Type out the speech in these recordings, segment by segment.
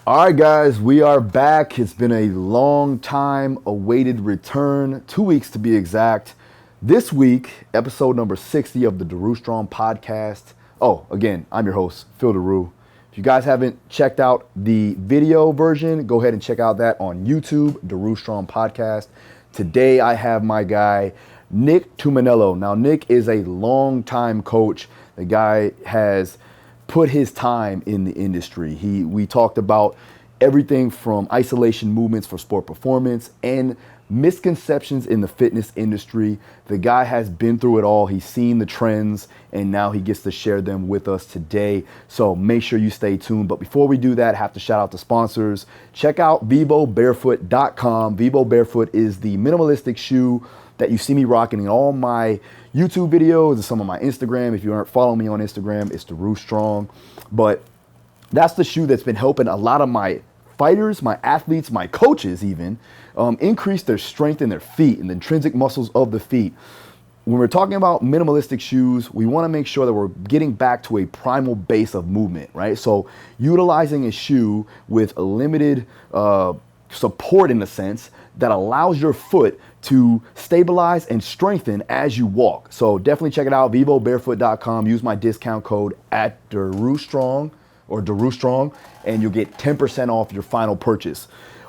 All right, guys, we are back. It's been a long time awaited return, 2 weeks to be exact. This week, episode number 60 of the Daru Strong Podcast. Oh, again, I'm your host, Phil Daru. If you guys haven't checked out the video version, go ahead and check out that on YouTube, Daru Strong Podcast. Today, I have my guy, Nick Tumminello. Now, Nick is a longtime coach. The guy has put his time in the industry. We talked about everything from isolation movements for sport performance and misconceptions in the fitness industry. The guy has been through it all. He's seen the trends, and now he gets to share them with us today. So make sure you stay tuned. But before we do that, I have to shout out the sponsors. Check out vivobarefoot.com. Vivo Barefoot is the minimalistic shoe that you see me rocking in all my YouTube videos and some of my Instagram. If you aren't following me on Instagram, it's Daru Strong. But that's the shoe that's been helping a lot of my fighters, my athletes, my coaches even, increase their strength in their feet and the intrinsic muscles of the feet. When we're talking about minimalistic shoes, we want to make sure that we're getting back to a primal base of movement, right? So utilizing a shoe with a limited support in a sense that allows your foot to stabilize and strengthen as you walk. So definitely check it out, vivobarefoot.com. Use my discount code at Daru Strong or Daru Strong, and you'll get 10% off your final purchase.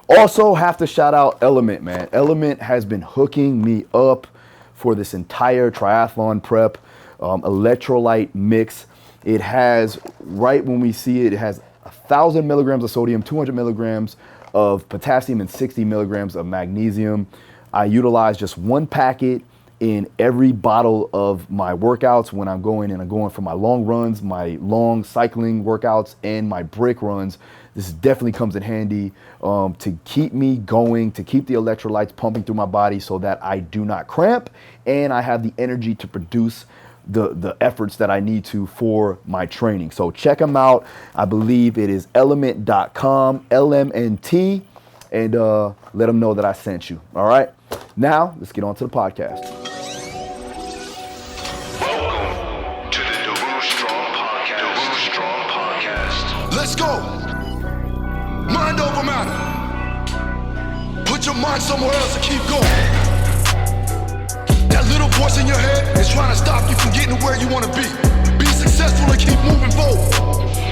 Also have to shout out Element, man. Element has been hooking me up for this entire triathlon prep. Electrolyte mix. It has, right when we see it, it has 1,000 milligrams of sodium, 200 milligrams of potassium, and 60 milligrams of magnesium. I utilize just one packet in every bottle of my workouts when I'm going for my long runs, my long cycling workouts, and my brick runs. This definitely comes in handy to keep me going, to keep the electrolytes pumping through my body so that I do not cramp and I have the energy to produce the efforts that I need to for my training. So check them out. I believe it is element.com, LMNT, and let them know that I sent you. All right. Now, let's get on to the podcast. Welcome to the Daru Strong Podcast. Daru Strong Podcast. Let's go. Mind over matter. Put your mind somewhere else and keep going. That little voice in your head is trying to stop you from getting to where you want to be. Be successful and keep moving forward.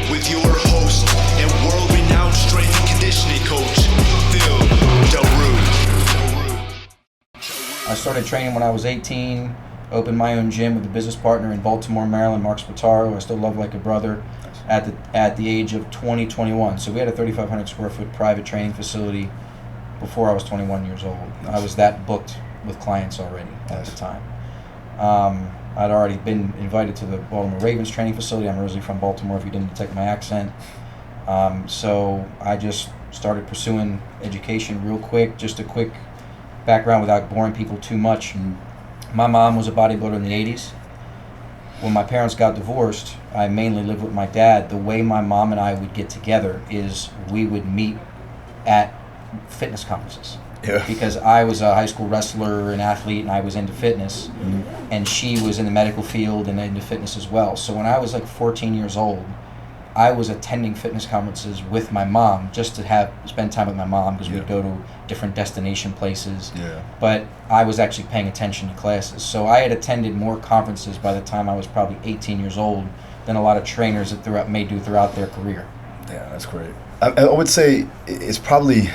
With your host and world-renowned strength and conditioning coach, Phil Daru. I started training when I was 18, opened my own gym with a business partner in Baltimore, Maryland, Mark Spataro, I still love like a brother, at the age of 21. So we had a 3,500 square foot private training facility before I was 21 years old. I was that booked with clients already at the time. I'd already been invited to the Baltimore Ravens training facility. I'm originally from Baltimore, if you didn't detect my accent. So I just started pursuing education real quick. Just a quick background without boring people too much. My mom was a bodybuilder in the 80s. When my parents got divorced, I mainly lived with my dad. The way my mom and I would get together is we would meet at fitness conferences. Yeah. Because I was a high school wrestler and athlete, and I was into fitness, and she was in the medical field and into fitness as well. So when I was like 14 years old, I was attending fitness conferences with my mom just to spend time with my mom, because we'd go to different destination places. Yeah. But I was actually paying attention to classes. So I had attended more conferences by the time I was probably 18 years old than a lot of trainers may do throughout their career. Yeah, that's great. I would say it's probably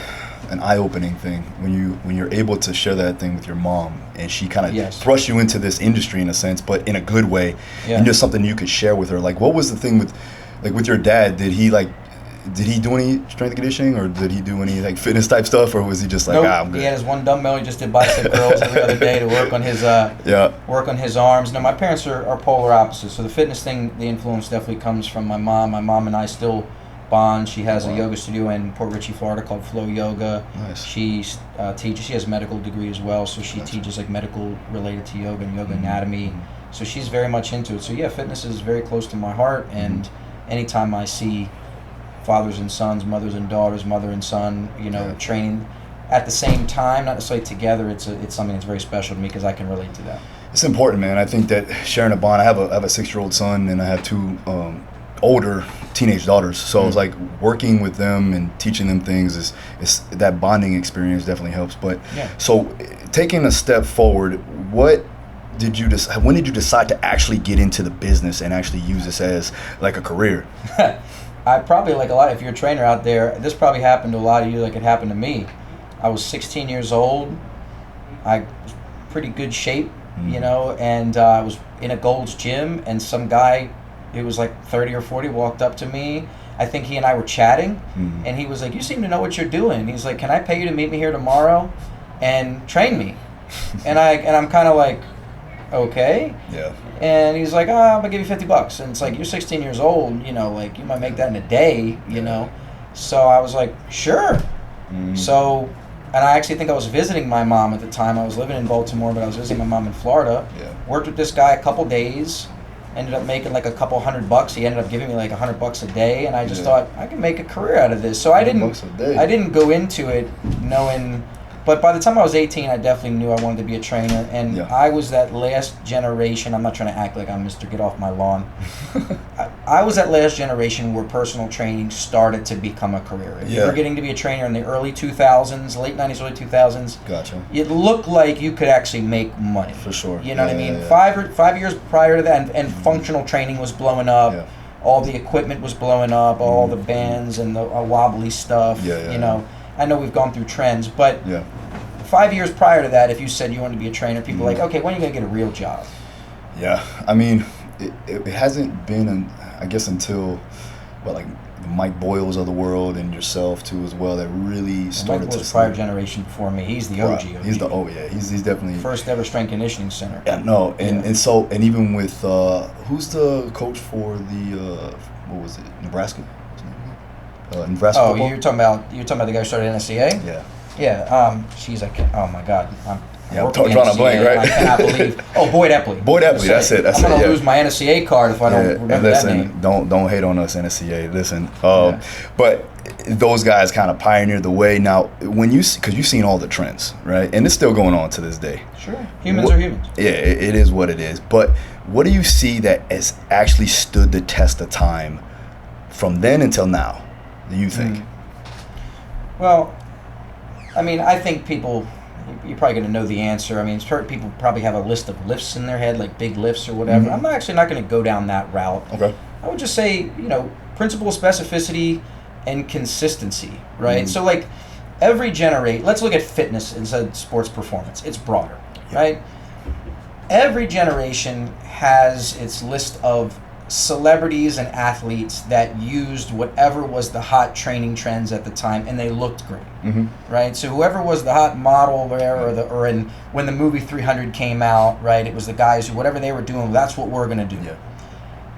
an eye-opening thing when you're able to share that thing with your mom, and she kind of thrusts you into this industry in a sense, but in a good way, and just something you could share with her. Like, what was the thing with your dad? Did he do any strength and conditioning, or did he do any like fitness type stuff, or was he just like, I'm good? He had his one dumbbell. He just did bicep curls every other day to work on his arms. Now my parents are polar opposites, so the fitness thing, the influence definitely comes from my mom. My mom and I still bond. She has a yoga studio in Port Richey, Florida called Flow Yoga. Nice. She teaches. She has a medical degree as well, so she teaches like medical related to yoga and yoga anatomy. So she's very much into it. So yeah, fitness is very close to my heart, and anytime I see fathers and sons, mothers and daughters, mother and son, training at the same time, not necessarily together, it's something that's very special to me because I can relate to that. It's important, man. I think that sharing a bond. I have a 6-year-old son, and I have two older teenage daughters, so it's like working with them and teaching them things is that bonding experience definitely helps. But so taking a step forward, when did you decide to actually get into the business and actually use this as like a career? I probably, like a lot, if you're a trainer out there, this probably happened to a lot of you like it happened to me. I was 16 years old. I was pretty good shape, you know, and I was in a Gold's Gym, and some guy who was like 30 or 40 walked up to me. I think he and I were chatting, and he was like, "You seem to know what you're doing." He's like, "Can I pay you to meet me here tomorrow and train me?" and I'm kind of like, "Okay." Yeah. And he's like, I'm gonna give you $50. And it's like, you're 16 years old, you know, like you might make that in a day, you know. So I was like, sure. So, and I actually think I was visiting my mom at the time. I was living in Baltimore, but I was visiting my mom in Florida. Worked with this guy a couple days, ended up making like a couple $100. He ended up giving me like $100 a day, and I just thought I can make a career out of this. So I didn't go into it knowing. But by the time I was 18, I definitely knew I wanted to be a trainer, and I was that last generation. I'm not trying to act like I'm Mr. Get Off My Lawn. I was that last generation where personal training started to become a career. If you were getting to be a trainer in the early 2000s, late 90s, early 2000s, it looked like you could actually make money. For sure. You know what I mean? 5 years prior to that, and functional training was blowing up. All the equipment was blowing up, all the bands and the wobbly stuff, you know. I know we've gone through trends, but 5 years prior to that, if you said you wanted to be a trainer, people were like, okay, when are you going to get a real job? Yeah, I mean, it hasn't been, I guess, until, like the Mike Boyles of the world and yourself, too, as well, that really started to... Mike was prior generation before me. He's the OG. He's the, he's definitely... First ever strength conditioning center. Yeah, no, and even with, who's the coach for the, what was it, Nebraska? Nebraska football? You're talking about the guy who started NSCA? Yeah. She's like, oh my God. I'm drawing a blank, right? I cannot believe. Oh, Boyd Epley. Boyd Epley, that's it. I'm going to lose my NSCA card if I don't remember that name. Don't hate on us, NSCA. Listen, but those guys kind of pioneered the way. Now, because you've seen all the trends, right? And it's still going on to this day. Sure. Humans are humans. Yeah, it is what it is. But what do you see that has actually stood the test of time from then until now? Do you think? Well, I mean, I think people, you're probably going to know the answer. I mean, people probably have a list of lifts in their head, like big lifts or whatever. I'm actually not going to go down that route. Okay. I would just say, principle of specificity and consistency, right? So, like, let's look at fitness instead of sports performance. It's broader, right? Every generation has its list of celebrities and athletes that used whatever was the hot training trends at the time, and they looked great, right? So whoever was the hot model there, when the movie 300 came out, right? It was the guys who whatever they were doing, that's what we're gonna do.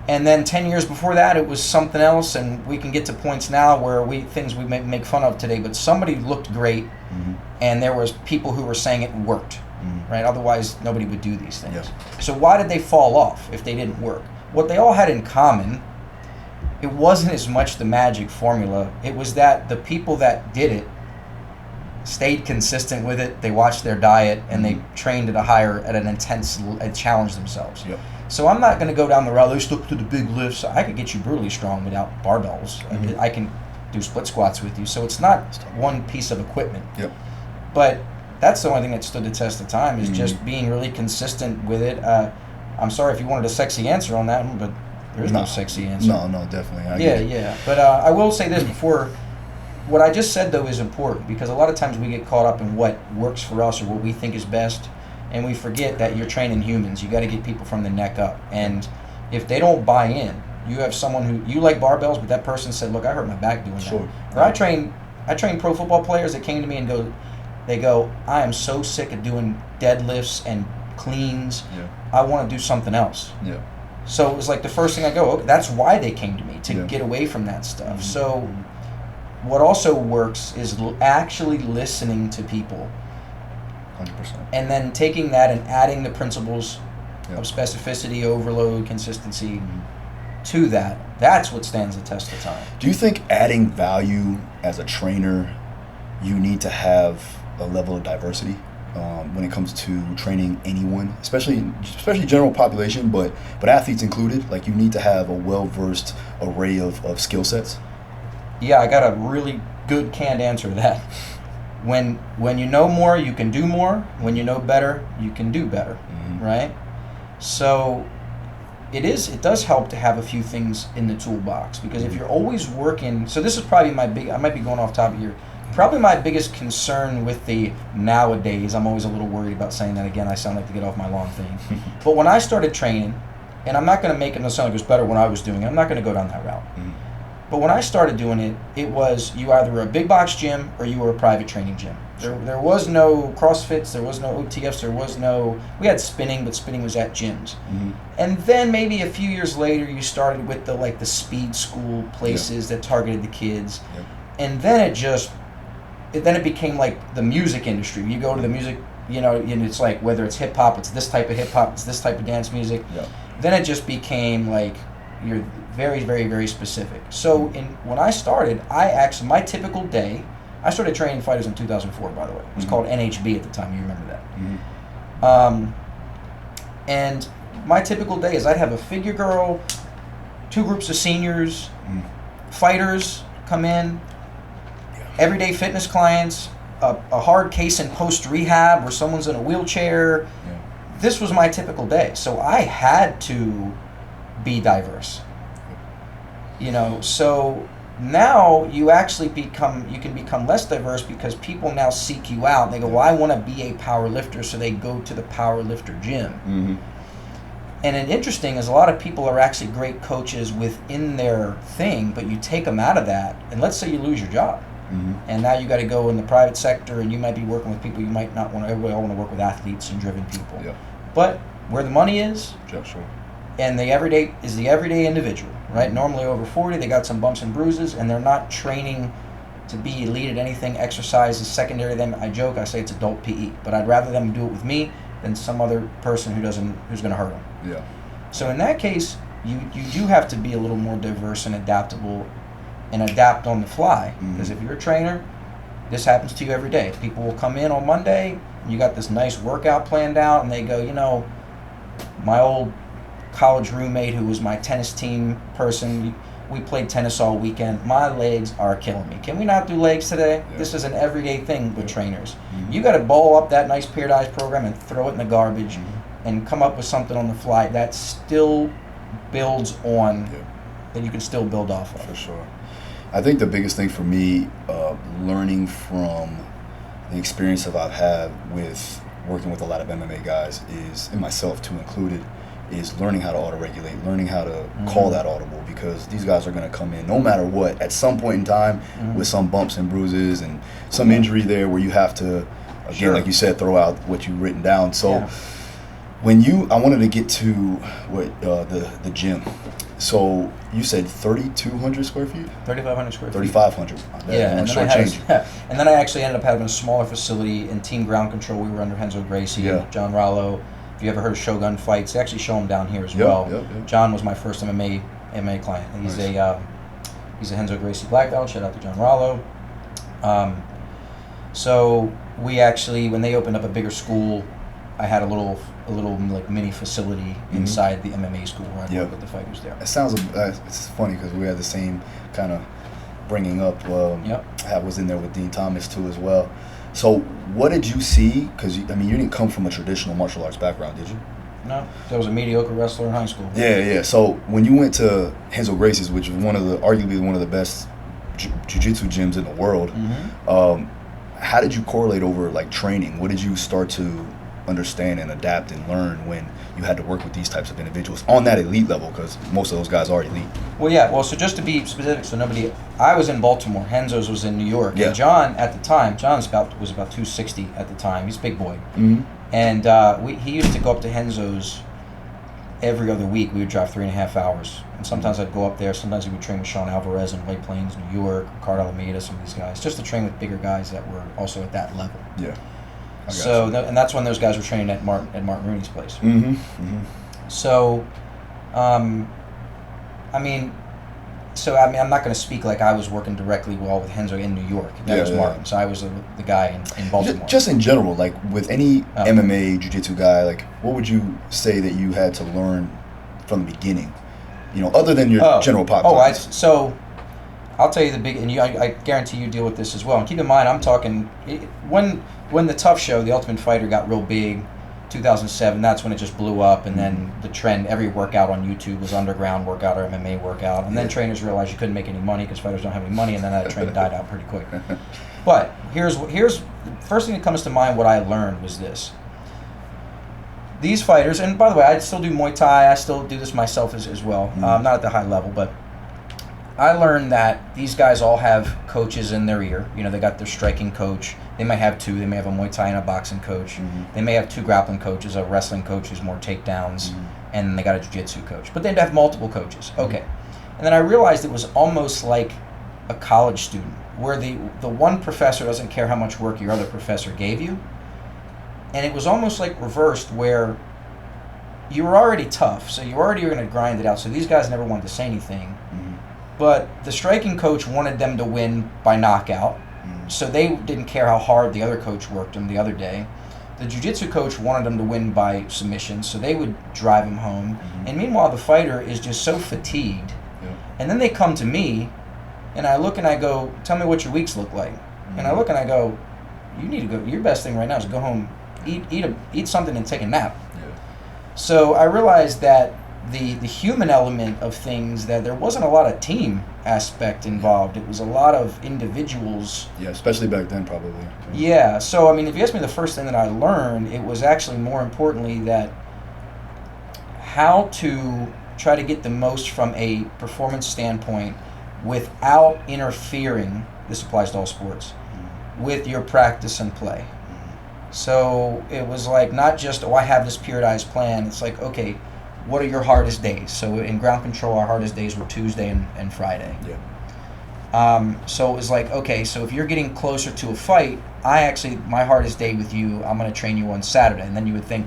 And then 10 years before that, it was something else, and we can get to points now where things we make fun of today, but somebody looked great, and there was people who were saying it worked, right? Otherwise, nobody would do these things. So why did they fall off if they didn't work? What they all had in common, it wasn't as much the magic formula. It was that the people that did it stayed consistent with it. They watched their diet, and they trained at an intense challenge themselves. So I'm not going to go down the route, they stuck to the big lifts. I could get you brutally strong without barbells. I can do split squats with you. So it's not one piece of equipment. But that's the only thing that stood the test of time, is just being really consistent with it. I'm sorry if you wanted a sexy answer on that one, but there is no sexy answer. No, definitely. But I will say this before. What I just said, though, is important, because a lot of times we get caught up in what works for us or what we think is best, and we forget that you're training humans. You got to get people from the neck up. And if they don't buy in, you have someone who, you like barbells, but that person said, look, I hurt my back doing that. Or I train pro football players that came to me and they go, I am so sick of doing deadlifts and cleans. I want to do something else. So it was like the first thing I go, okay, that's why they came to me, to get away from that stuff. So what also works is actually listening to people. 100%. And then taking that and adding the principles of specificity, overload, consistency to that. That's what stands the test of time. Do you think adding value as a trainer, you need to have a level of diversity? when it comes to training anyone, especially general population, but athletes included? Like, you need to have a well-versed array of skill sets? Yeah, I got a really good canned answer to that. When you know more, you can do more. When you know better, you can do better, right? So it does help to have a few things in the toolbox, because if you're always working, so this is probably I might be going off topic here, probably my biggest concern with the nowadays, I'm always a little worried about saying that again, I sound like to get off my lawn thing. But when I started training, and I'm not going to make it sound like it was better when I was doing it, I'm not going to go down that route. But when I started doing it, it was you either were a big box gym or you were a private training gym. There was no CrossFits, there was no OTFs, we had spinning, but spinning was at gyms. And then maybe a few years later, you started with the speed school places that targeted the kids. And then it became like the music industry. You go to the music, and it's like, whether it's hip hop, it's this type of hip hop, it's this type of dance music. Then it just became like, you're very, very, very specific. So when I started, my typical day, I started training fighters in 2004, by the way. It was called NHB at the time. You remember that. And my typical day is I'd have a figure girl, 2 groups of seniors, fighters come in, everyday fitness clients, a hard case in post-rehab where someone's in a wheelchair. This was my typical day. So I had to be diverse. So now you can become less diverse, because people now seek you out. They go, well, I want to be a power lifter, so they go to the power lifter gym. And it interesting is a lot of people are actually great coaches within their thing, but you take them out of that, and let's say you lose your job. And now you got to go in the private sector, and you might be working with people you might not want to. Everybody all want to work with athletes and driven people. But where the money is, and the everyday individual, right? Normally over 40, they got some bumps and bruises, and they're not training to be elite at anything. Exercise is secondary to them. I joke, I say it's adult PE, but I'd rather them do it with me than some other person who's going to hurt them. So in that case, you do have to be a little more diverse and adaptable, and adapt on the fly. Because if you're a trainer, this happens to you every day. People will come in on Monday, and you got this nice workout planned out, and they go, my old college roommate who was my tennis team person, we played tennis all weekend, my legs are killing me. Can we not do legs today? This is an everyday thing with trainers. You got to ball up that nice periodized program and throw it in the garbage and come up with something on the fly that still builds on, that you can still build off of. For sure. I think the biggest thing for me, learning from the experience that I've had with working with a lot of MMA guys is, and myself too included, is learning how to auto-regulate, learning how to call that audible, because these guys are going to come in no matter what at some point in time with some bumps and bruises and some injury there where you have to, again, like you said, throw out what you've written down. So I wanted to get to the gym. So you said 3,200 square feet? 3,500 square feet. 3,500. And then I actually ended up having a smaller facility in Team Ground Control. We were under Renzo Gracie, John Rollo. If you ever heard of Shogun Fights, they actually show them down here as well. John was my first MMA client. And he's a Renzo Gracie black belt. Shout out to John Rollo. So we actually, when they opened up a bigger school, I had a little like mini facility inside the MMA school where I worked with the fighters there. It sounds, it's funny because we had the same kind of bringing up. I was in there with Dean Thomas too as well. So what did you see? Because you didn't come from a traditional martial arts background, did you? No, I was a mediocre wrestler in high school. Yeah. So when you went to Renzo Gracie's, which was arguably one of the best jiu-jitsu gyms in the world, how did you correlate over like training? What did you start to understand and adapt and learn when you had to work with these types of individuals on that elite level, because most of those guys are elite? So just to be specific, I was in Baltimore, Renzo's was in New York, and John at the time, was about 260 at the time, he's a big boy, and he used to go up to Renzo's every other week. We would drive 3.5 hours, and sometimes I'd go up there, sometimes he would train with Sean Alvarez in White Plains, New York, Ricardo Alameda, some of these guys, just to train with bigger guys that were also at that level. So, and that's when those guys were training at Martin Rooney's place. So, So I mean, I'm not going to speak like I was working directly with Renzo in New York. That was Martin. So I was the guy in Baltimore. Just in general, like with any MMA, jiu-jitsu guy, like what would you say that you had to learn from the beginning? You know, other than your general population. So I'll tell you the big, and I guarantee you deal with this as well. And keep in mind, I'm talking when the Tough Show, the Ultimate Fighter, got real big, 2007. That's when it just blew up, and then the trend. Every workout on YouTube was underground workout or MMA workout, and then trainers realized you couldn't make any money because fighters don't have any money, and then that trend died out pretty quick. But here's the first thing that comes to mind. What I learned was this. These fighters, and by the way, I still do Muay Thai. I still do this myself as well. Not at the high level, but I learned that these guys all have coaches in their ear. You know, they got their striking coach. They might have two. They may have a Muay Thai and a boxing coach. They may have two grappling coaches, a wrestling coach who's more takedowns, and they got a jiu-jitsu coach. But they'd have multiple coaches. Okay. And then I realized it was almost like a college student, where the one professor doesn't care how much work your other professor gave you. And it was almost like reversed, where you were already tough, so you already were going to grind it out. So these guys never wanted to say anything. But the striking coach wanted them to win by knockout, so they didn't care how hard the other coach worked them the other day. The jiu-jitsu coach wanted them to win by submission, so they would drive him home. And meanwhile, the fighter is just so fatigued. And then they come to me, and I look and I go, tell me what your weeks look like. And I look and I go, you need to go, your best thing right now is go home, eat something and take a nap. So I realized that the human element of things, that there wasn't a lot of team aspect involved. It was a lot of individuals. Yeah, especially back then, probably. Yeah. So I mean, if you ask me the first thing that I learned, it was actually more importantly that how to try to get the most from a performance standpoint without interfering, this applies to all sports, with your practice and play. So it was like not just, I have this periodized plan. It's like, okay, what are your hardest days? So in ground control, our hardest days were Tuesday and Friday. So it was like, okay, so if you're getting closer to a fight, my hardest day with you, I'm going to train you on Saturday. And then you would think,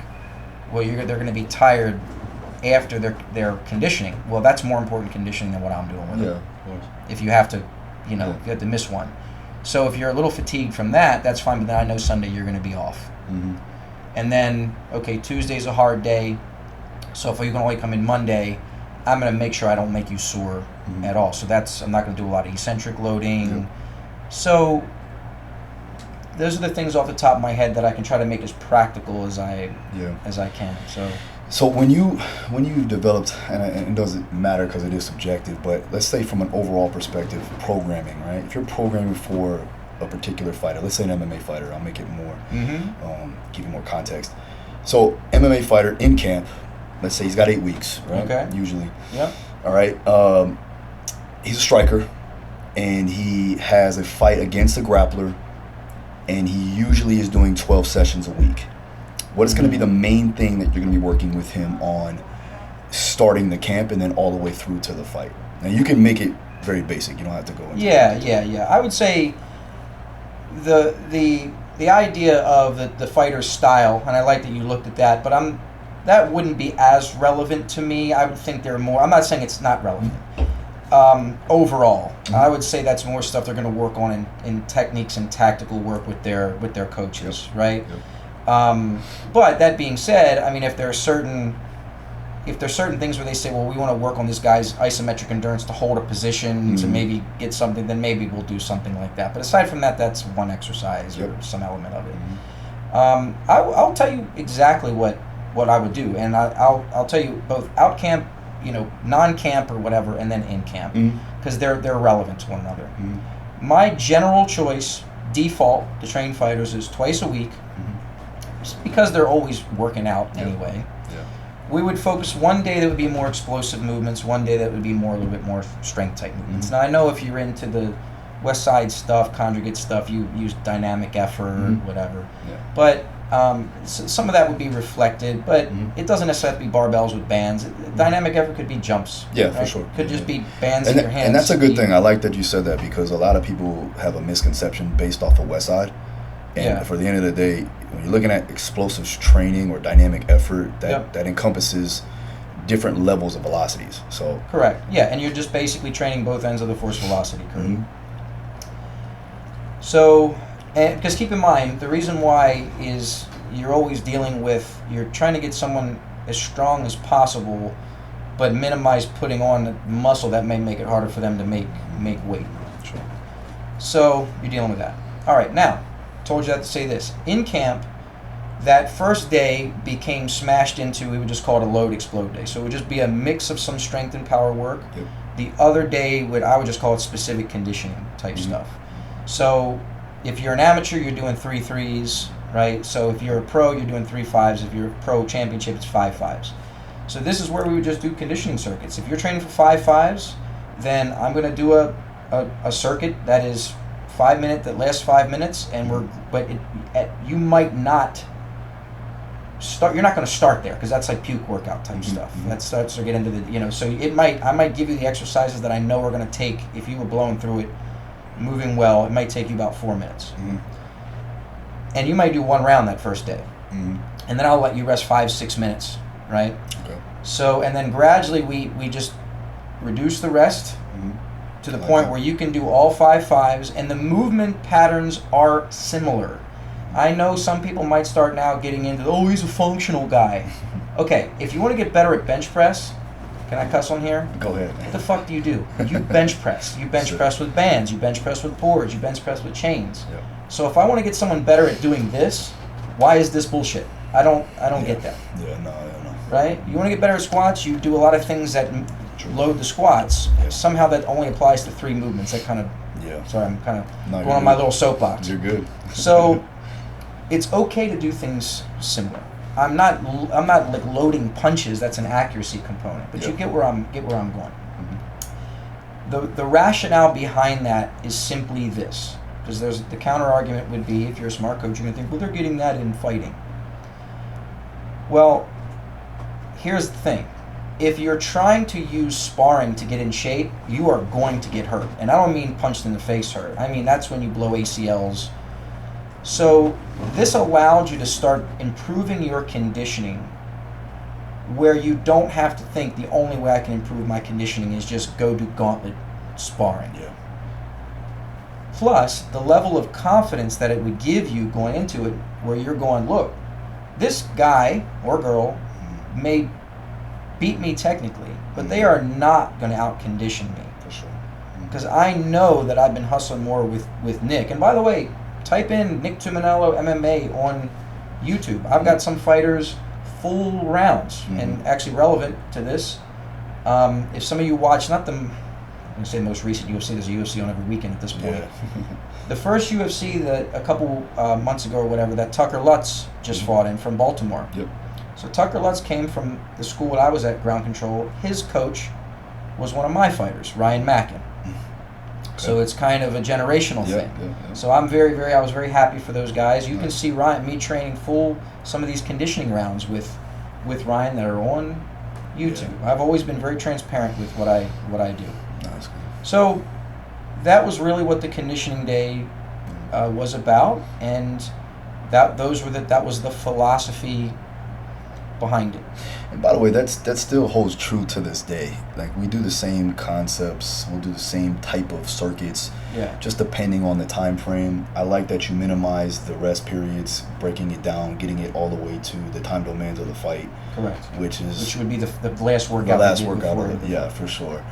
well, they're going to be tired after their conditioning. Well, that's more important conditioning than what I'm doing with it. Of course. If you have to, if you have to miss one. So if you're a little fatigued from that, that's fine, but then I know Sunday you're going to be off. And then, okay, Tuesday's a hard day, so if you're going to only come in Monday, I'm going to make sure I don't make you sore at all. So I'm not going to do a lot of eccentric loading. So those are the things off the top of my head that I can try to make as practical as I can. So when you developed, and it doesn't matter because it is subjective, but let's say from an overall perspective, programming, right? If you're programming for a particular fighter, let's say an MMA fighter, I'll make it more, give you more context. So MMA fighter in camp, let's say he's got 8 weeks, right? Okay. Usually. Yeah. All right. He's a striker, and he has a fight against a grappler, and he usually is doing 12 sessions a week. What is going to be the main thing that you're going to be working with him on starting the camp and then all the way through to the fight? Now, you can make it very basic. You don't have to go into it. Yeah. I would say the idea of the fighter's style, and I like that you looked at that, but that wouldn't be as relevant to me. I would think they're more, I'm not saying it's not relevant. Overall, I would say that's more stuff they're going to work on in techniques and tactical work with their coaches, right? But that being said, I mean, if there's certain things where they say, well, we want to work on this guy's isometric endurance to hold a position to maybe get something, then maybe we'll do something like that. But aside from that, that's one exercise or some element of it. I'll tell you exactly what I would do, and I'll tell you both out camp, non-camp or whatever, and then in camp, because they're relevant to one another. My general choice, default to train fighters, is twice a week. Just because they're always working out anyway. We would focus one day that would be more explosive movements, one day that would be a little bit more strength type movements. Now I know if you're into the West Side stuff, conjugate stuff, you use dynamic effort, whatever. But some of that would be reflected, but it doesn't necessarily have to be barbells with bands. Dynamic effort could be jumps. Yeah, right? for sure. Could just be bands in your hands. And that's a good thing. I like that you said that, because a lot of people have a misconception based off of West Side. And for the end of the day, when you're looking at explosives training or dynamic effort, that encompasses different levels of velocities. So correct. Yeah, and you're just basically training both ends of the force velocity curve. Mhm. So, because keep in mind, the reason why is you're always dealing with, you're trying to get someone as strong as possible, but minimize putting on muscle that may make it harder for them to make weight. Sure. So you're dealing with that. All right, now, told you that to say this. In camp, that first day became smashed into, we would just call it a load explode day. So it would just be a mix of some strength and power work. Yep. The other day, I would just call it specific conditioning type stuff. So if you're an amateur, you're doing 3 3s, right? So if you're a pro, you're doing 3 5s. If you're a pro championship, it's 5 5s. So this is where we would just do conditioning circuits. If you're training for 5 5s, then I'm going to do a circuit that is 5 minute, that lasts 5 minutes, and you might not start. You're not going to start there because that's like puke workout type stuff. That starts to get into the So I might give you the exercises that I know are going to take, if you were blowing through it, moving well, it might take you about 4 minutes. And you might do 1 round that first day, and then I'll let you rest 5-6 minutes, right? Okay. So, and then gradually we just reduce the rest to the point where you can do all 5 5s, and the movement patterns are similar. I know some people might start now getting into, he's a functional guy. Okay, if you want to get better at bench press, can I cuss on here? Go ahead. What the fuck do? You bench press. You bench press with bands. You bench press with boards. You bench press with chains. Yep. So if I want to get someone better at doing this, why is this bullshit? I don't get that. Yeah, no. Right? You want to get better at squats, you do a lot of things that load the squats. Yes. Somehow that only applies to 3 movements. That kind of, sorry, I'm kind of going on my little soapbox. You're good. So it's okay to do things similar. I'm not like loading punches. That's an accuracy component, but you get where I'm going. The rationale behind that is simply this, because there's the counter argument would be, if you're a smart coach, you're gonna think, well, they're getting that in fighting. Well, here's the thing. If you're trying to use sparring to get in shape, you are going to get hurt. And I don't mean punched in the face hurt. I mean, that's when you blow ACLs. So this allowed you to start improving your conditioning, where you don't have to think the only way I can improve my conditioning is just go do gauntlet sparring. Yeah. Plus, the level of confidence that it would give you going into it, where you're going, look, this guy or girl may beat me technically, but they are not going to out-condition me. For sure. Because I know that I've been hustling more with Nick. And by the way, type in Nick Tumminello MMA on YouTube. I've got some fighters full rounds, and actually relevant to this. If some of you watch, not the, I'm going to say most recent UFC, there's a UFC on every weekend at this point. Yeah. The first UFC that a couple months ago or whatever, that Tucker Lutz just fought in from Baltimore. Yep. So Tucker Lutz came from the school that I was at, Ground Control. His coach was one of my fighters, Ryan Mackin. So it's kind of a generational thing. Yeah. So I was very happy for those guys. You can see me training some of these conditioning rounds with Ryan that are on YouTube. I've always been very transparent with what I do. Nice. So that was really what the conditioning day was about, and that was the philosophy behind it. And by the way, that still holds true to this day. Like, we do the same concepts, we'll do the same type of circuits, just depending on the time frame. I like that you minimize the rest periods, breaking it down, getting it all the way to the time domains of the fight. Correct. Which would be the last workout. The last workout of it. Yeah, for sure.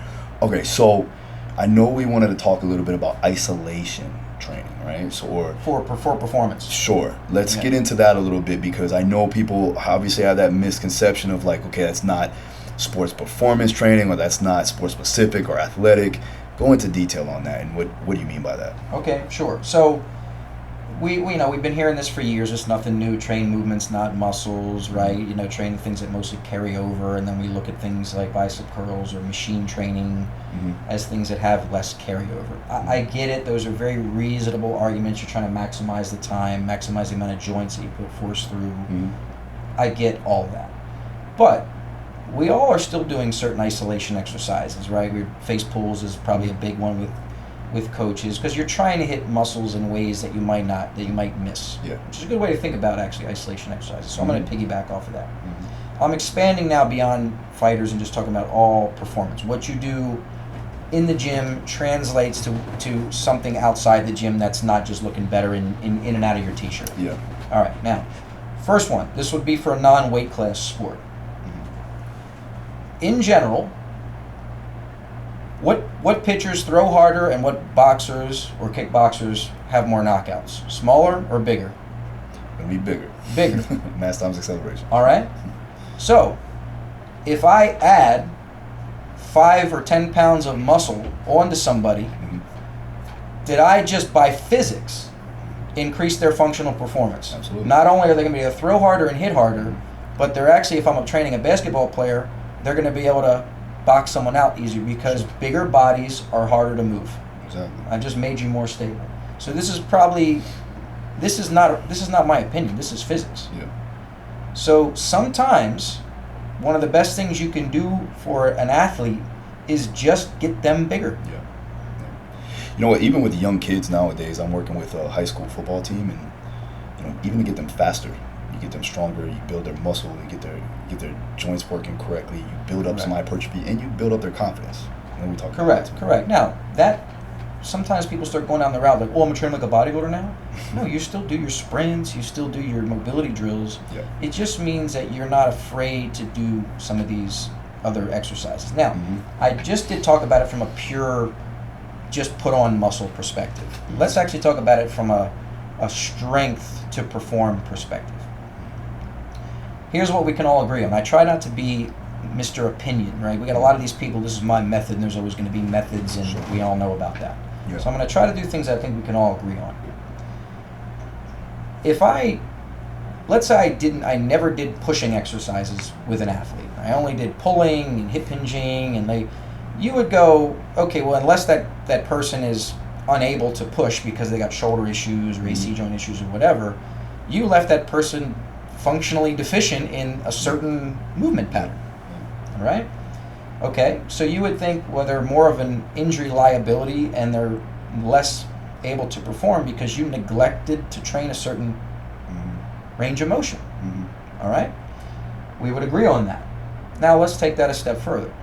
Okay, so I know we wanted to talk a little bit about isolation training, right? So, for performance. Sure. Let's get into that a little bit, because I know people obviously have that misconception of like, okay, that's not sports performance training, or that's not sports specific or athletic. Go into detail on that, and what do you mean by that? Okay, sure. So we've been hearing this for years. It's nothing new. Train movements, not muscles, right? Train things that mostly carry over, and then we look at things like bicep curls or machine training as things that have less carryover. I get it. Those are very reasonable arguments. You're trying to maximize the time, maximize the amount of joints that you put force through. I get all that. But we all are still doing certain isolation exercises, right? Face pulls is probably a big one with coaches, because you're trying to hit muscles in ways that you might miss. Yeah. Which is a good way to think about actually isolation exercises. So I'm going to piggyback off of that. I'm expanding now beyond fighters and just talking about all performance. What you do in the gym translates to something outside the gym that's not just looking better in and out of your t-shirt. Yeah. All right, now, first one. This would be for a non-weight class sport. In general, what pitchers throw harder and what boxers or kickboxers have more knockouts? Smaller or bigger? Gonna be bigger. Bigger. Mass times acceleration. All right. So, if I add 5 or 10 pounds of muscle onto somebody, did I just by physics increase their functional performance? Absolutely. Not only are they going to be able to throw harder and hit harder, but they're actually, if I'm training a basketball player, they're going to be able to box someone out easier because bigger bodies are harder to move. Exactly. I just made you more stable. So this is not my opinion. This is physics. Yeah. So sometimes one of the best things you can do for an athlete is just get them bigger. Yeah. You know what? Even with young kids nowadays, I'm working with a high school football team, and even to get them faster, you get them stronger, you build their muscle, you get their joints working correctly, you build up some hypertrophy, and you build up their confidence. And then we talk Correct. Now that sometimes people start going down the route like, oh, I'm training like a bodybuilder now. No, you still do your sprints, you still do your mobility drills. Yeah. It just means that you're not afraid to do some of these other exercises. Now, I just did talk about it from a pure, just put on muscle perspective. Let's actually talk about it from a strength to perform perspective. Here's what we can all agree on. I try not to be Mr. Opinion, right? We got a lot of these people, this is my method, and there's always going to be methods, and we all know about that. Yeah. So I'm going to try to do things I think we can all agree on. Let's say I never did pushing exercises with an athlete. I only did pulling and hip hinging, and you would go, okay, well, unless that person is unable to push because they got shoulder issues or AC joint issues or whatever, you left that person functionally deficient in a certain movement pattern. All right? Okay, so you would think, well, they're more of an injury liability and they're less able to perform because you neglected to train a certain range of motion. All right? We would agree on that. Now let's take that a step further.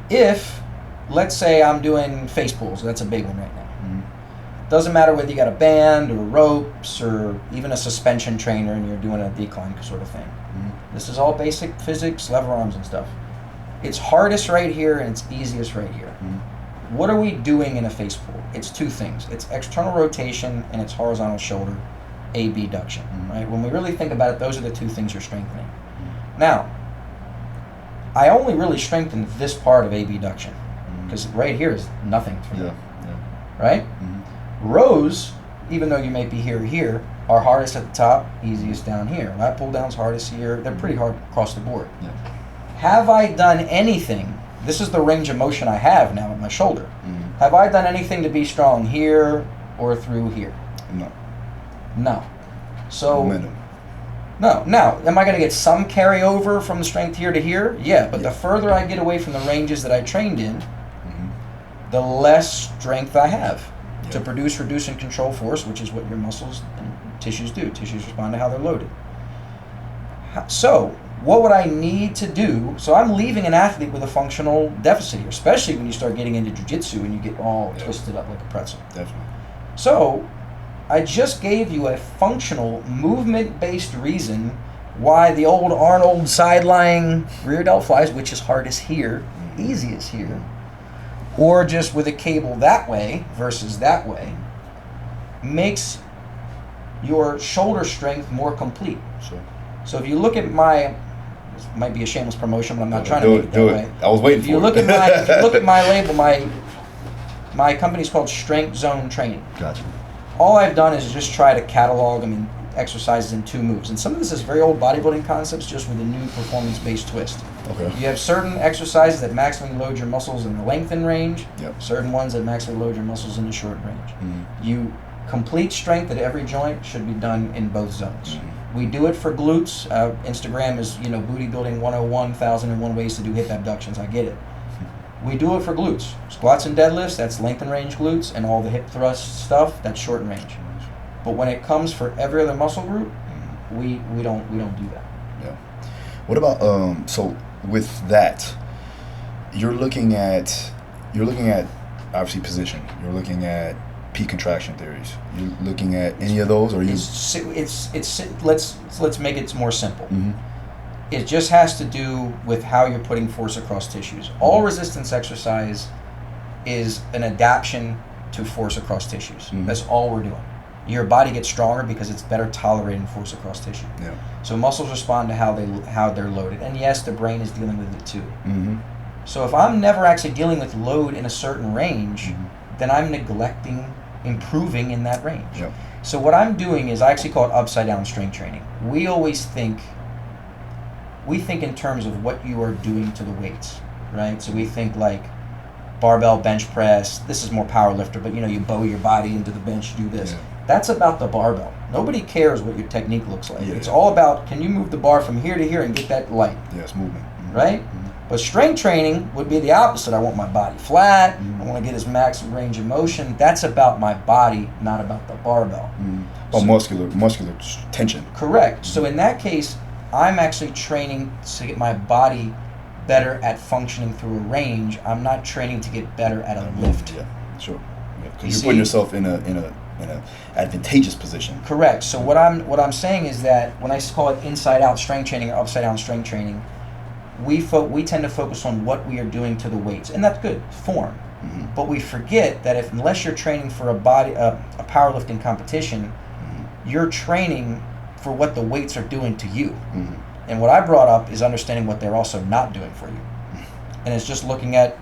If, let's say I'm doing face pulls, that's a big one right now. Doesn't matter whether you got a band or ropes or even a suspension trainer and you're doing a decline sort of thing. This is all basic physics, lever arms and stuff. It's hardest right here and it's easiest right here. What are we doing in a face pull? It's two things. It's external rotation and it's horizontal shoulder abduction. Right? When we really think about it, those are the two things you're strengthening. Now, I only really strengthened this part of abduction because right here is nothing for me. Right? Rows, even though you may be here, are hardest at the top, easiest down here. Lat pull down's hardest here. They're pretty hard across the board. Have I done anything? This is the range of motion I have now with my shoulder. Have I done anything to be strong here or through here? No. So Momentum. no. Now, am I going to get some carryover from the strength here to here? Yeah, but the further I get away from the ranges that I trained in, the less strength I have to produce, reduce, and control force, which is what your muscles and tissues do. Tissues respond to how they're loaded. So, what would I need to do? So I'm leaving an athlete with a functional deficit here, especially when you start getting into jiu-jitsu and you get all twisted up like a pretzel. Definitely. So, I just gave you a functional, movement-based reason why the old Arnold side-lying rear delt flies, which is hardest here, easiest here, or just with a cable that way versus that way, makes your shoulder strength more complete. Sure. So if you look at this might be a shameless promotion, but I'm not trying to make it that way. I was waiting If you look at my label, my company's called Strength Zone Training. Gotcha. All I've done is just try to catalog exercises in 2 moves. And some of this is very old bodybuilding concepts just with a new performance-based twist. Okay. You have certain exercises that maximally load your muscles in the lengthen range, certain ones that maximally load your muscles in the short range. You complete strength at every joint should be done in both zones. We do it for glutes. Instagram is, booty building 101, 1,001 ways to do hip abductions. I get it. We do it for glutes. Squats and deadlifts, that's length and range glutes, and all the hip thrust stuff, that's short and range. But when it comes for every other muscle group, we don't do that. What about so with that, you're looking at obviously position. You're looking at peak contraction theories. You're looking at any of those, or let's make it more simple. Mm-hmm. It just has to do with how you're putting force across tissues. All resistance exercise is an adaptation to force across tissues. Mm-hmm. That's all we're doing. Your body gets stronger because it's better tolerating force across tissue. Yeah. So muscles respond to how they're loaded, and yes, the brain is dealing with it too. Mm-hmm. So if I'm never actually dealing with load in a certain range, Mm-hmm. then I'm neglecting improving in that range. Yep. So what I'm doing is I actually call it upside down strength training. We always think in terms of what you are doing to the weights, right? So we think like barbell bench press. This is more power lifter, but you bow your body into the bench, you do this. Yeah. That's about the barbell. Nobody cares what your technique looks like. Yeah, it's yeah. all about, can you move the bar from here to here and get that light, Yeah, it's movement. Mm-hmm. right? Mm-hmm. But strength training would be the opposite. I want my body flat. Mm-hmm. I want to get as maximum range of motion. That's about my body, not about the barbell. Mm-hmm. Oh, muscular tension. Correct. So in that case, I'm actually training to get my body better at functioning through a range. I'm not training to get better at a lift. Yeah, sure. You Because you're see? putting yourself in a advantageous position. Correct. So what I'm saying is that when I call it inside out strength training or upside down strength training, we tend to focus on what we are doing to the weights, and that's good form. Mm-hmm. But we forget that unless you're training for a powerlifting competition, you're training for what the weights are doing to you. Mm-hmm. And what I brought up is understanding what they're also not doing for you. And it's just looking at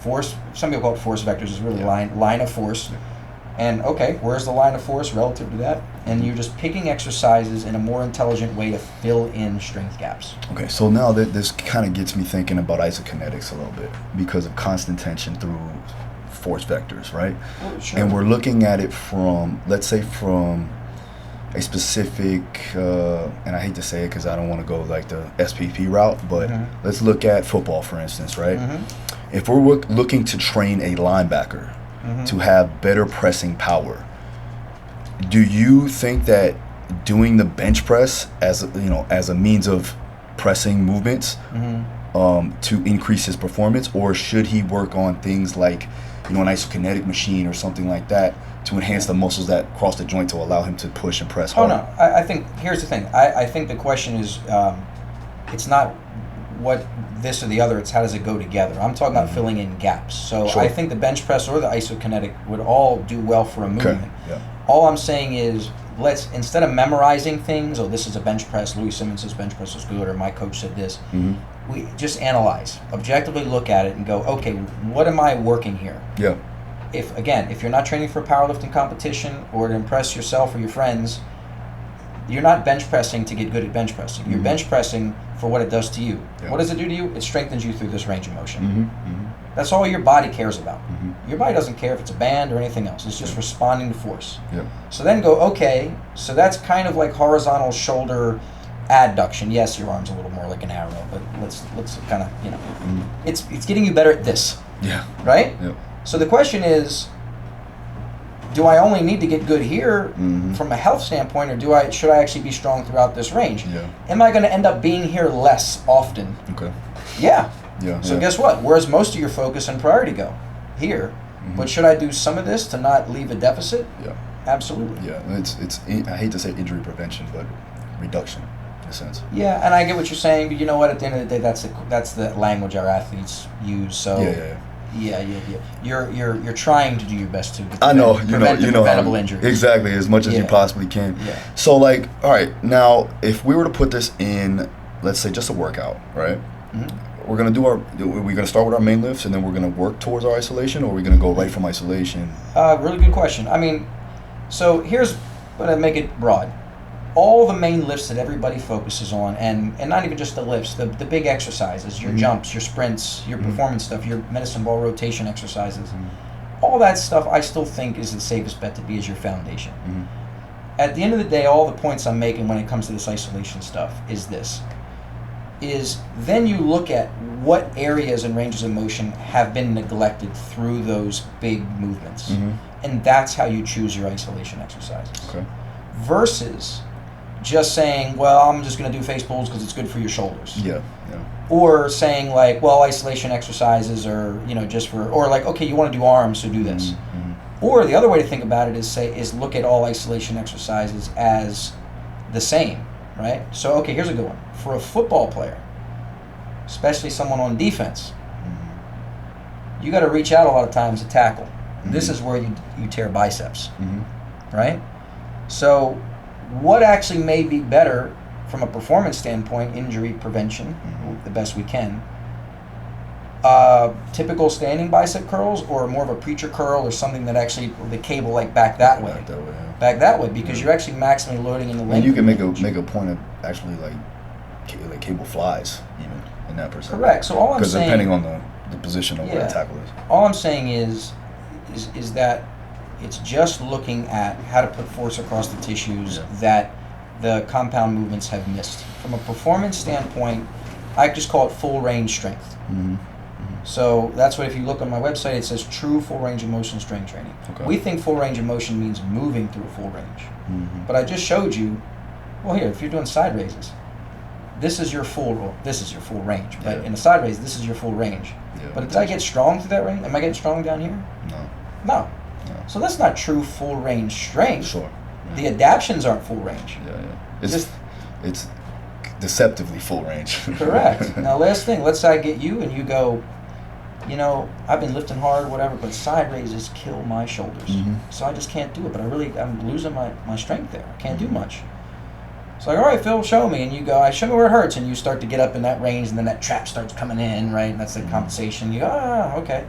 force. Some people call it force vectors. It's really line of force. Yeah. And okay, where's the line of force relative to that? And you're just picking exercises in a more intelligent way to fill in strength gaps. Okay, so now this kind of gets me thinking about isokinetics a little bit because of constant tension through force vectors, right? Oh, sure. And we're looking at it from, let's say, from a specific, and I hate to say it because I don't want to go like the SPP route, but let's look at football, for instance, right? Mm-hmm. If we're looking to train a linebacker to have better pressing power, do you think that doing the bench press as a means of pressing movements to increase his performance, or should he work on things like an isokinetic machine or something like that to enhance the muscles that cross the joint to allow him to push and press hard? Oh no, I think here's the thing. I think the question is, it's not what this or the other, it's how does it go together. I'm talking about filling in gaps. So Sure. I think the bench press or the isokinetic would all do well for a movement. Okay. Yeah. All I'm saying is, let's, instead of memorizing things, this is a bench press, Louis Simmons says bench press is good, or my coach said this, we just analyze, objectively look at it and go, okay, what am I working here? Yeah. If you're not training for a powerlifting competition or to impress yourself or your friends, you're not bench pressing to get good at bench pressing. You're bench pressing for what it does to you. Yeah. What does it do to you? It strengthens you through this range of motion. That's all your body cares about. Your body doesn't care if it's a band or anything else. It's just responding to force. Yeah. So then go, okay, so that's kind of like horizontal shoulder adduction. Yes, your arm's a little more like an arrow, but let's kind of, it's getting you better at this. Yeah. Right? Yeah. So the question is, do I only need to get good here from a health standpoint, or should I actually be strong throughout this range? Yeah. Am I going to end up being here less often? Okay. Yeah. Yeah. So yeah. guess what? Where's most of your focus and priority go? Here. But should I do some of this to not leave a deficit? Yeah. Absolutely. Yeah. It's I hate to say injury prevention, but reduction in a sense. Yeah, and I get what you're saying, but you know what? At the end of the day, that's the language our athletes use. So Yeah. You're trying to do your best to I know, prevent preventable injury. Exactly, as much as you possibly can. Yeah. So like, all right, now if we were to put this in, let's say just a workout, right? We're gonna we're gonna start with our main lifts and then we're gonna work towards our isolation, or are we gonna go right from isolation? Really good question. I mean, so here's, but I make it broad. All the main lifts that everybody focuses on, and not even just the lifts, the big exercises, your jumps, your sprints, your performance stuff, your medicine ball rotation exercises, all that stuff I still think is the safest bet to be as your foundation. At the end of the day, all the points I'm making when it comes to this isolation stuff is then you look at what areas and ranges of motion have been neglected through those big movements. And that's how you choose your isolation exercises. Okay. Versus just saying, well, I'm just going to do face pulls because it's good for your shoulders. Yeah. Or saying like, well, isolation exercises are, just for, or like, okay, you want to do arms, so do this. Mm-hmm. Or the other way to think about it is look at all isolation exercises as the same, right? So, okay, here's a good one. For a football player, especially someone on defense, you got to reach out a lot of times to tackle. Mm-hmm. This is where you tear biceps, right? So what actually may be better from a performance standpoint, injury prevention, the best we can, typical standing bicep curls or more of a preacher curl or something that actually, the cable like back that way. Back that way, because you're actually maximally loading in the length. And you can make a point of actually like cable flies even in that percent. Correct. So all I'm saying, because depending on the position of where the tackle is. All I'm saying is that it's just looking at how to put force across the tissues that the compound movements have missed. From a performance standpoint, I just call it full range strength. So that's what, if you look on my website, it says true full range of motion strength training. Okay. We think full range of motion means moving through full range. But I just showed you, well, here, if you're doing side raises, this is your full range. But in a side raise, this is your full range. But did I get strong through that range? Am I getting strong down here? No. So that's not true full range strength. Sure. The adaptions aren't full range. It's deceptively full range. Correct. Now, last thing, let's say I get you and you go, I've been lifting hard, whatever, but side raises kill my shoulders. So I just can't do it. But I'm losing my strength there. I can't do much. It's like, all right, Phil, show me. And you go, show me where it hurts. And you start to get up in that range, and then that trap starts coming in, right? And that's the compensation. You go, okay.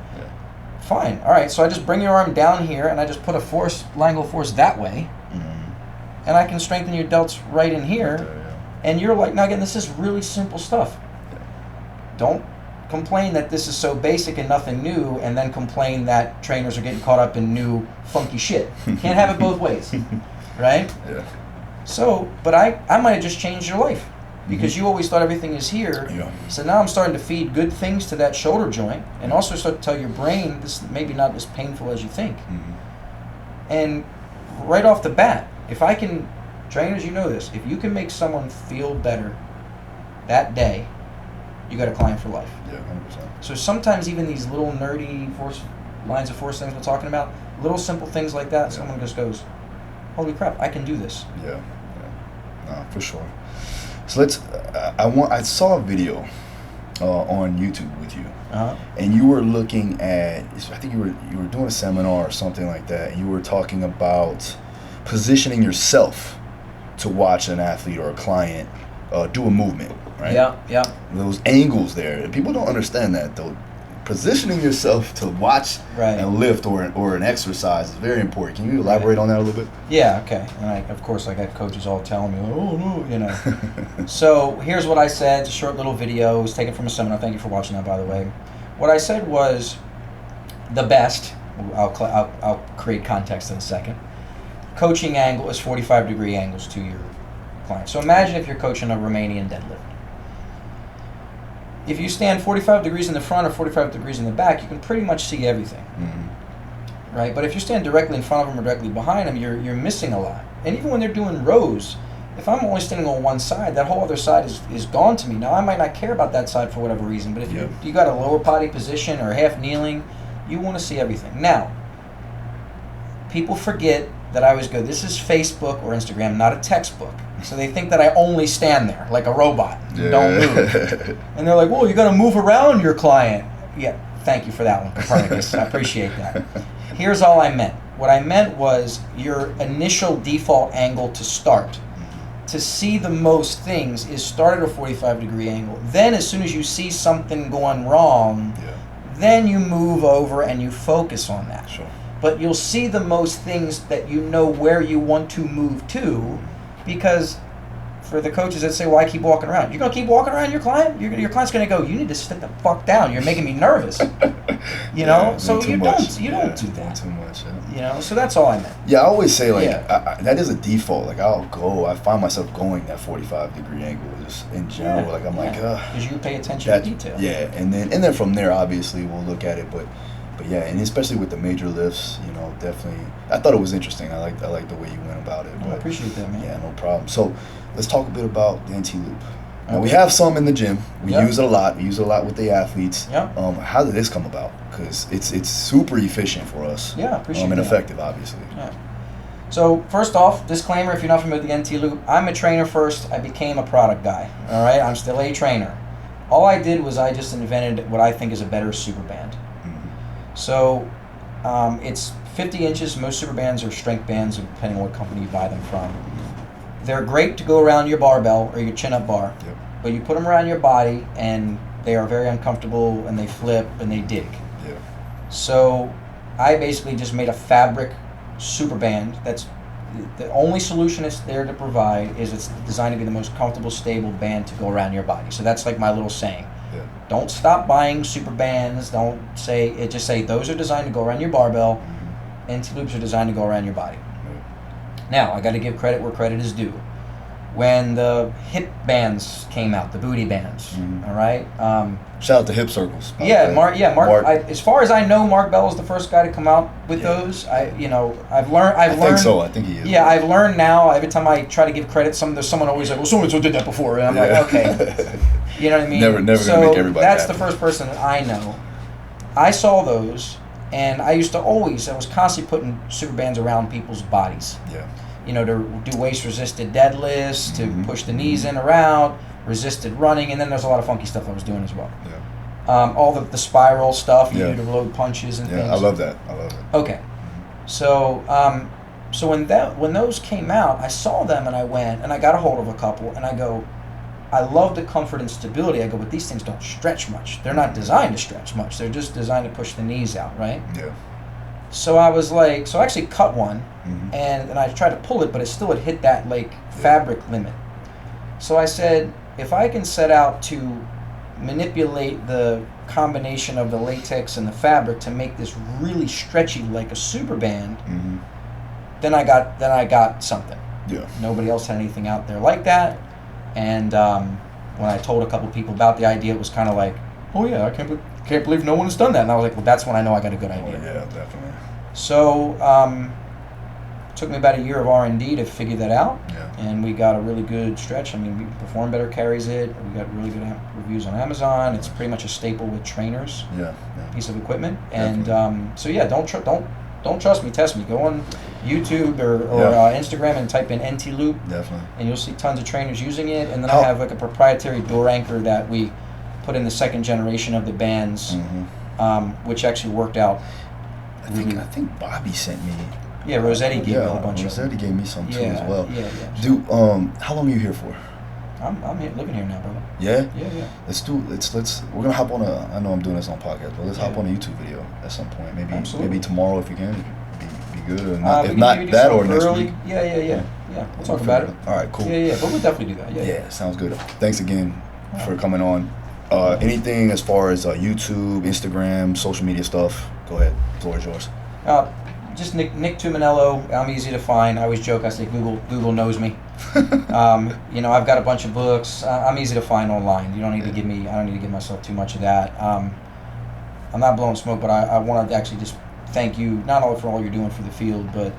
Fine. All right, so I just bring your arm down here, and I just put a Langle force that way. And I can strengthen your delts right in here. And you're like, now again, this is really simple stuff. Don't complain that this is so basic and nothing new, and then complain that trainers are getting caught up in new funky shit. Can't have it both ways, right? Yeah. So, but I might have just changed your life, because you always thought everything is here. So now I'm starting to feed good things to that shoulder joint, and also start to tell your brain this is maybe not as painful as you think. And right off the bat, if I can, trainers, you know this, if you can make someone feel better that day, you got a client for life. 100%. So sometimes even these little nerdy lines of force things we're talking about, little simple things like that, someone just goes, holy crap, I can do this. No, for sure. So I saw a video on YouTube with you, and you were looking at, I think you were doing a seminar or something like that, and you were talking about positioning yourself to watch an athlete or a client do a movement, right? Yeah. Those angles there. People don't understand that, though. Positioning yourself to watch and lift or an exercise is very important. Can you elaborate on that a little bit? Yeah, okay. And of course, I got coaches all telling me, oh, no, So here's what I said. It's a short little video. It was taken from a seminar. Thank you for watching that, by the way. What I said was the best, I'll create context in a second, coaching angle is 45-degree angles to your client. So imagine if you're coaching a Romanian deadlift. If you stand 45 degrees in the front or 45 degrees in the back, you can pretty much see everything, right? But if you stand directly in front of them or directly behind them, you're missing a lot. And even when they're doing rows, if I'm only standing on one side, that whole other side is gone to me. Now, I might not care about that side for whatever reason, but if you got a lower body position or half kneeling, you want to see everything. Now, people forget that I always go, this is Facebook or Instagram, not a textbook. So they think that I only stand there like a robot, don't move. And they're like, well, you got to move around your client. Yeah, thank you for that one, Copernicus. I appreciate that. Here's all I meant. What I meant was your initial default angle to start. To see the most things is start at a 45-degree angle. Then as soon as you see something going wrong, then you move over and you focus on that. Sure. But you'll see the most things that you know where you want to move to, because for the coaches that say, well, I keep walking around. You're going to keep walking around your client? Your client's going to go, you need to sit the fuck down. You're making me nervous. So you don't do that. Too much, So that's all I meant. Yeah, I always say, that is a default. Like, I find myself going that 45-degree angle just in general. I'm like, because you pay attention to detail. Yeah, and then from there, obviously, we'll look at it, but But yeah, and especially with the major lifts, you know, definitely. I thought it was interesting. I like the way you went about it. I appreciate that, man. Yeah, no problem. So let's talk a bit about the NT Loop. Now, we have some in the gym. We use it a lot. We use it a lot with the athletes. Yep. How did this come about? Because it's super efficient for us. Yeah, appreciate and that. effective, obviously. Yeah. So first off, disclaimer: if you're not familiar with the NT Loop, I'm a trainer first. I became a product guy. All right, I'm still a trainer. All I did was I just invented what I think is a better super band. Mm-hmm. So it's 50 inches. Most super bands are strength bands, depending on what company you buy them from. They're great to go around your barbell or your chin-up bar, but you put them around your body and they are very uncomfortable and they flip and they dig. Yeah. So I basically just made a fabric super band that's the only solution it's there to provide is it's designed to be the most comfortable, stable band to go around your body. So that's like my little saying. Yeah. Don't stop buying super bands. Don't say it. Just say those are designed to go around your barbell. NT Loops are designed to go around your body. Now, I got to give credit where credit is due. When the hip bands came out, the booty bands, all right? Shout out to Hip Circles. Mark. As far as I know, Mark Bell is the first guy to come out with those. I've learned. I think so. I think he is. Yeah, I've learned now. Every time I try to give credit, someone always like, well, so and so did that before, and I'm like, okay, you know what I mean? Never gonna make everybody. That's happy. the first person that I know. I saw those, and I was constantly putting super bands around people's bodies. Yeah. You know, to do waist-resisted deadlifts, to push the knees in around, resisted running, and then there's a lot of funky stuff I was doing as well. Yeah. All the spiral stuff you do to load punches and things. I love that. Okay. So when those came out, I saw them and I went and I got a hold of a couple and I go, I love the comfort and stability. I go, but these things don't stretch much. They're not designed to stretch much. They're just designed to push the knees out, right? Yeah. So I was like, I actually cut one, and I tried to pull it, but it still had hit that fabric limit. So I said, if I can set out to manipulate the combination of the latex and the fabric to make this really stretchy like a super band, then I got something. Yeah. Nobody else had anything out there like that, and when I told a couple people about the idea, it was kind of like, oh yeah, I can't believe no one has done that. And I was like, well, that's when I know I got a good idea. Oh, yeah, definitely. So it took me about a year of R&D to figure that out, and we got a really good stretch. I mean, we Perform Better carries it. We got really good reviews on Amazon. It's pretty much a staple with trainers. Yeah. Piece of equipment. Definitely. And so yeah, don't trust me, test me. Go on YouTube or Instagram and type in NT Loop. Definitely. And you'll see tons of trainers using it. And then I have like a proprietary door anchor that we put in the second generation of the bands, which actually worked out. I think Bobby sent me. Yeah, Rossetti gave me a bunch of. Rossetti gave me some too as well. Yeah. Dude, how long are you here for? I'm living here now, brother. Yeah? Yeah. Let's we're gonna hop on I know I'm doing this on podcast, but let's hop on a YouTube video at some point. Maybe tomorrow if you can. Be good. Or not, if not that or next week. Yeah. We'll talk about it. All right, cool. Yeah. But we'll definitely do that. Yeah, sounds good. Thanks again for coming on. Anything as far as YouTube, Instagram, social media stuff, go ahead. The floor is yours. Just Nick Tumminello. I'm easy to find. I always joke. I say Google knows me. I've got a bunch of books. I'm easy to find online. You don't need to give me. I don't need to give myself too much of that. I'm not blowing smoke, but I wanted to actually just thank you, not only for all you're doing for the field, but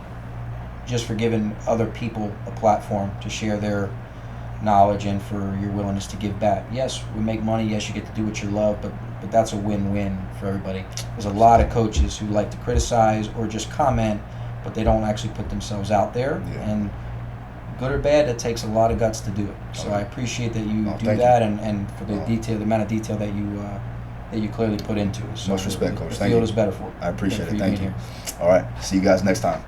just for giving other people a platform to share their knowledge and for your willingness to give back. Yes, we make money. Yes, you get to do what you love, but that's a win-win for everybody. There's a lot of coaches who like to criticize or just comment, but they don't actually put themselves out there. Yeah. And good or bad, it takes a lot of guts to do it. So I appreciate that you do that, and for the amount of detail that you clearly put into it. So much respect, Coach. The Thank field you. is better for it. I appreciate it. Thank you. All right. See you guys next time.